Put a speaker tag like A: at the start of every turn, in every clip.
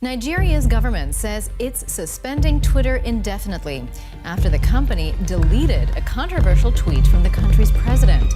A: Nigeria's government says it's suspending Twitter indefinitely after the company deleted a controversial tweet from the country's president.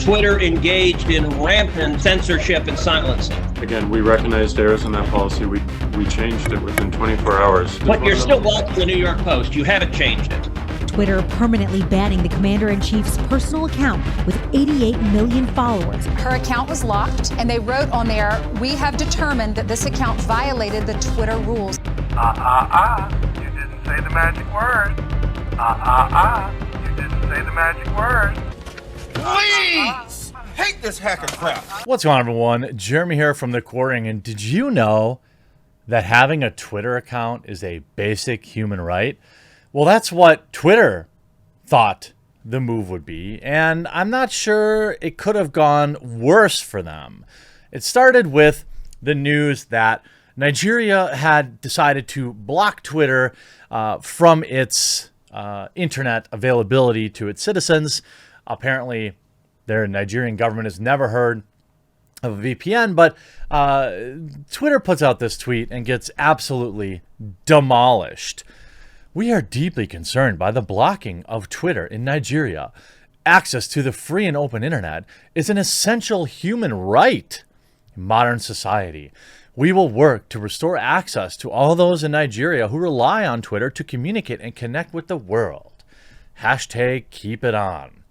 B: Twitter engaged in rampant censorship and silencing.
C: Again, we recognized errors in that policy. We changed it within 24 hours.
B: But you're still watching the New York Post. You haven't changed it.
D: Twitter permanently banning the commander-in-chief's personal account with 88 million followers.
E: Her account was locked, and they wrote on there, "We have determined that this account violated the Twitter rules."
F: You didn't say the magic word. You didn't say the magic word.
G: Please! Hate this hacker crap.
H: What's going on, everyone? Jeremy here from The Quartering, and did you know that having a Twitter account is a basic human right? Well, that's what Twitter thought the move would be, and I'm not sure it could have gone worse for them. It started with the news that Nigeria had decided to block Twitter from its internet availability to its citizens. Apparently, their Nigerian government has never heard of a VPN, but Twitter puts out this tweet and gets absolutely demolished. "We are deeply concerned by the blocking of Twitter in Nigeria. Access to the free and open internet is an essential human right in modern society. We will work to restore access to all those in Nigeria who rely on Twitter to communicate and connect with the world. Hashtag keep it on."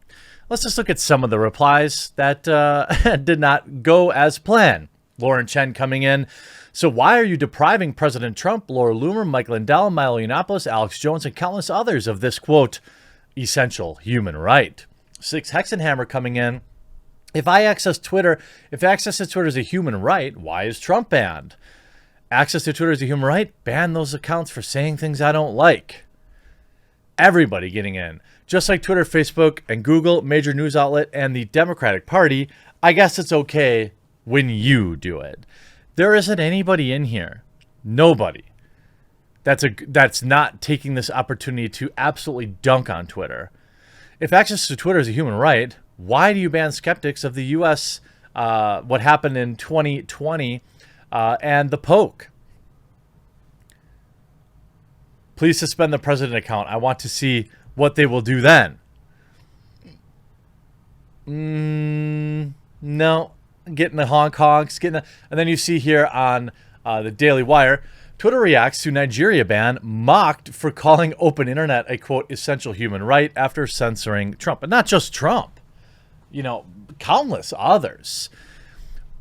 H: Let's just look at some of the replies that did not go as planned. Lauren Chen coming in. "So why are you depriving President Trump, Laura Loomer, Mike Lindell, Milo Yiannopoulos, Alex Jones, and countless others of this, quote, essential human right?" Six Hexenhammer coming in. If access to Twitter is a human right, why is Trump banned? Access to Twitter is a human right? Ban those accounts for saying things I don't like. Everybody getting in. Just like Twitter, Facebook, and Google, major news outlet, and the Democratic Party, I guess it's okay when you do it. There isn't anybody in here, nobody, that's not taking this opportunity to absolutely dunk on Twitter. If access to Twitter is a human right, why do you ban skeptics of the U.S., what happened in 2020, and the poke? Please suspend the president account. I want to see what they will do then. No. Getting the Hong Kongs, and then you see here on the Daily Wire, Twitter reacts to Nigeria ban, mocked for calling open internet a, quote, essential human right after censoring Trump. And not just Trump, countless others.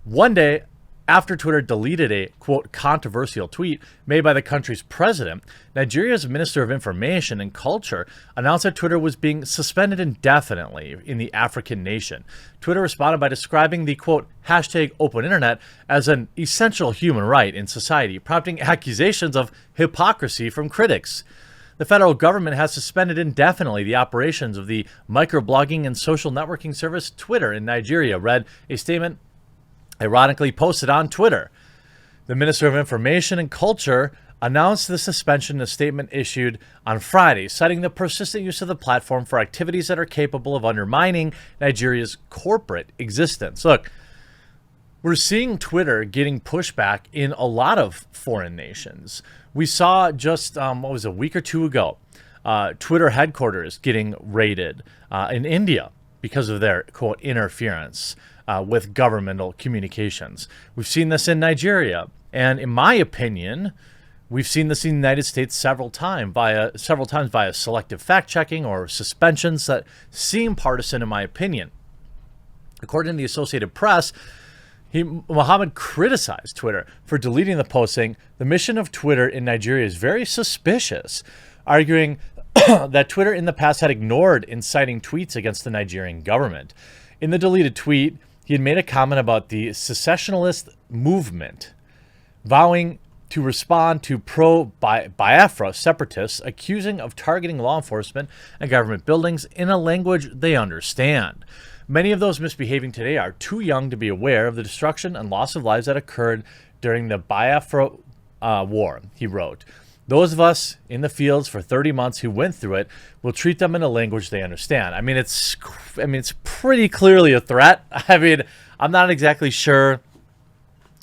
H: One day after Twitter deleted a, quote, controversial tweet made by the country's president, Nigeria's Minister of Information and Culture announced that Twitter was being suspended indefinitely in the African nation. Twitter responded by describing the, quote, hashtag open internet as an essential human right in society, prompting accusations of hypocrisy from critics. The federal government has suspended indefinitely the operations of the microblogging and social networking service Twitter in Nigeria, read a statement ironically posted on Twitter. The Minister of Information and Culture announced the suspension in a statement issued on Friday, citing the persistent use of the platform for activities that are capable of undermining Nigeria's corporate existence. Look, we're seeing Twitter getting pushback in a lot of foreign nations. We saw just, a week or two ago, Twitter headquarters getting raided in India because of their, quote, interference with governmental communications. We've seen this in Nigeria. And in my opinion, we've seen this in the United States several times via selective fact-checking or suspensions that seem partisan in my opinion. According to the Associated Press, Mohammed criticized Twitter for deleting the post, saying the mission of Twitter in Nigeria is very suspicious, arguing that Twitter in the past had ignored inciting tweets against the Nigerian government. In the deleted tweet, he had made a comment about the secessionist movement, vowing to respond to pro-Biafra separatists accusing of targeting law enforcement and government buildings in a language they understand. Many of those misbehaving today are too young to be aware of the destruction and loss of lives that occurred during the Biafra war, he wrote. Those of us in the fields for 30 months who went through it will treat them in a language they understand. I mean, it's pretty clearly a threat. I mean, I'm not exactly sure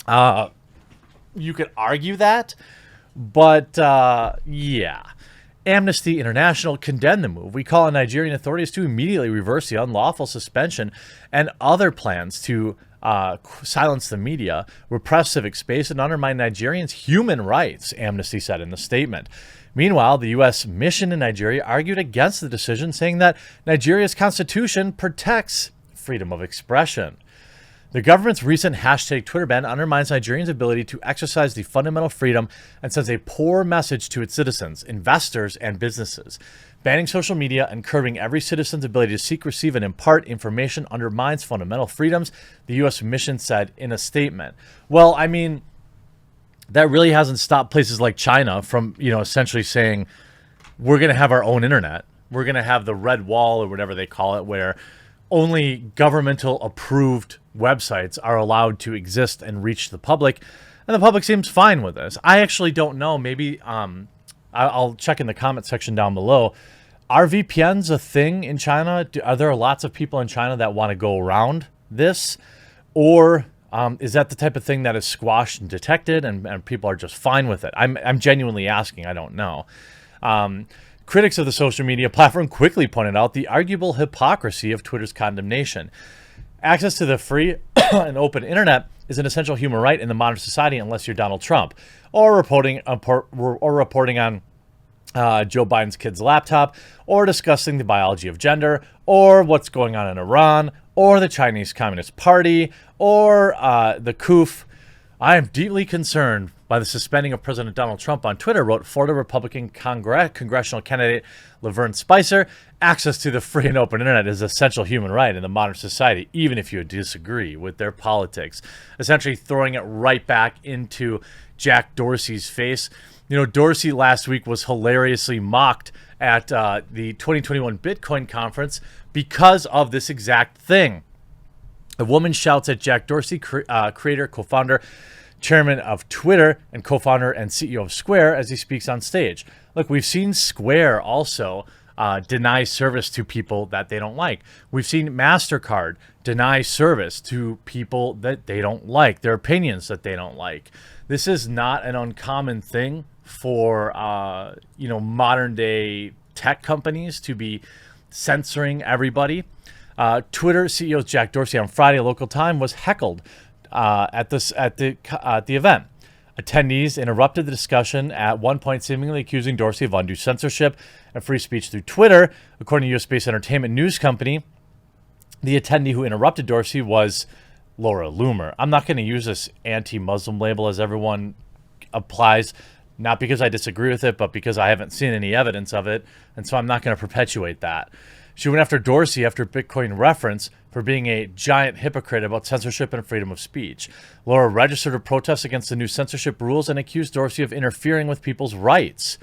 H: you could argue that, but yeah. Amnesty International condemned the move. We call on Nigerian authorities to immediately reverse the unlawful suspension and other plans to silence the media, repress civic space, and undermine Nigerians' human rights, Amnesty said in the statement. Meanwhile, the U.S. mission in Nigeria argued against the decision, saying that Nigeria's constitution protects freedom of expression. The government's recent hashtag Twitter ban undermines Nigerians' ability to exercise the fundamental freedom and sends a poor message to its citizens, investors, and businesses. Banning social media and curbing every citizen's ability to seek, receive, and impart information undermines fundamental freedoms, the U.S. mission said in a statement. Well, I mean, that really hasn't stopped places like China from, essentially saying, we're going to have our own internet. We're going to have the red wall or whatever they call it, where only governmental approved websites are allowed to exist and reach the public. And the public seems fine with this. I actually don't know. Maybe I'll check in the comment section down below. Are VPNs a thing in China? Are there lots of people in China that want to go around this? Or is that the type of thing that is squashed and detected and people are just fine with it? I'm genuinely asking. I don't know. Critics of the social media platform quickly pointed out the arguable hypocrisy of Twitter's condemnation. Access to the free and open internet is an essential human right in the modern society unless you're Donald Trump or reporting on Joe Biden's kid's laptop, or discussing the biology of gender, or what's going on in Iran, or the Chinese Communist Party, or the COOF. I am deeply concerned by the suspending of President Donald Trump on Twitter, wrote Florida Republican congressional candidate Laverne Spicer. Access to the free and open internet is an essential human right in the modern society, even if you disagree with their politics. Essentially throwing it right back into Jack Dorsey's face. Dorsey last week was hilariously mocked at the 2021 Bitcoin conference because of this exact thing. A woman shouts at Jack Dorsey, creator, co-founder, chairman of Twitter, and co-founder and CEO of Square, as he speaks on stage. Look, we've seen Square also deny service to people that they don't like. We've seen MasterCard deny service to people that they don't like, their opinions that they don't like. This is not an uncommon thing for modern day tech companies to be censoring everybody. Twitter CEO Jack Dorsey on Friday local time was heckled at the event. Attendees interrupted the discussion at one point, seemingly accusing Dorsey of undue censorship and free speech through Twitter. According to U.S.-based entertainment news company, the attendee who interrupted Dorsey was Laura Loomer. I'm not going to use this anti-Muslim label as everyone applies, not because I disagree with it, but because I haven't seen any evidence of it, and so I'm not going to perpetuate that. She went after Dorsey after Bitcoin reference for being a giant hypocrite about censorship and freedom of speech. Laura registered a protest against the new censorship rules and accused Dorsey of interfering with people's rights.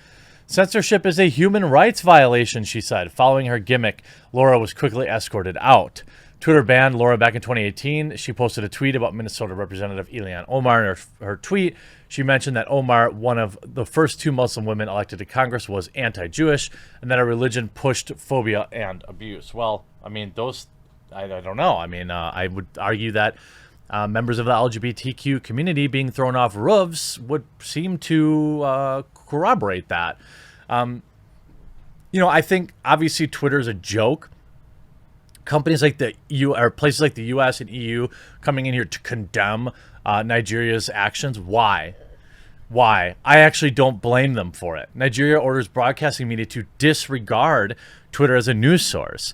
H: Censorship is a human rights violation, she said. Following her gimmick, Laura was quickly escorted out. Twitter banned Laura back in 2018. She posted a tweet about Minnesota Representative Ilhan Omar. In her tweet, she mentioned that Omar, one of the first 2 Muslim women elected to Congress, was anti-Jewish, and that her religion pushed phobia and abuse. Well, I mean, I don't know. I mean, I would argue that members of the LGBTQ community being thrown off roofs would seem to corroborate that. I think obviously Twitter is a joke. Companies like places like the U.S. and EU coming in here to condemn Nigeria's actions. Why? I actually don't blame them for it. Nigeria orders broadcasting media to disregard Twitter as a news source.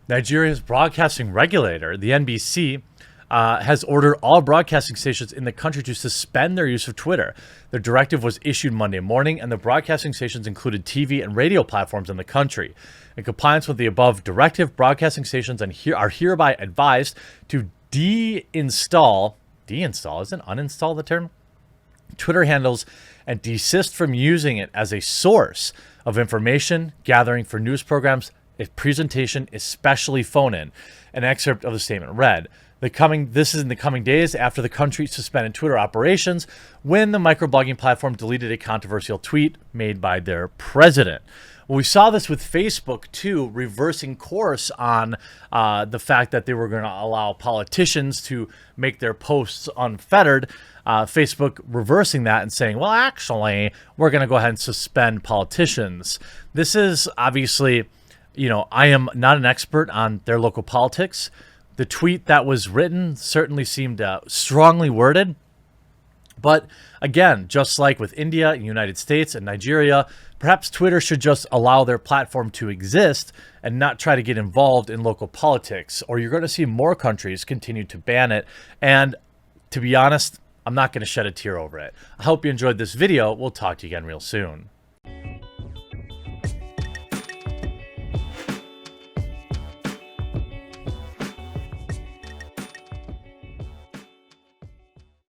H: Nigeria's broadcasting regulator, the NBC, has ordered all broadcasting stations in the country to suspend their use of Twitter. The directive was issued Monday morning, and the broadcasting stations included TV and radio platforms in the country. In compliance with the above directive, broadcasting stations are hereby advised to uninstall, isn't uninstall the term? Twitter handles and desist from using it as a source of information gathering for news programs, a presentation, especially phone-in. An excerpt of the statement read, this is in the coming days after the country suspended Twitter operations when the microblogging platform deleted a controversial tweet made by their president. Well, we saw this with Facebook, too, reversing course on the fact that they were going to allow politicians to make their posts unfettered. Facebook reversing that and saying, well, actually, we're going to go ahead and suspend politicians. This is obviously, I am not an expert on their local politics. The tweet that was written certainly seemed strongly worded. But again, just like with India, United States, and Nigeria, perhaps Twitter should just allow their platform to exist and not try to get involved in local politics, or you're going to see more countries continue to ban it. And to be honest, I'm not going to shed a tear over it. I hope you enjoyed this video. We'll talk to you again real soon.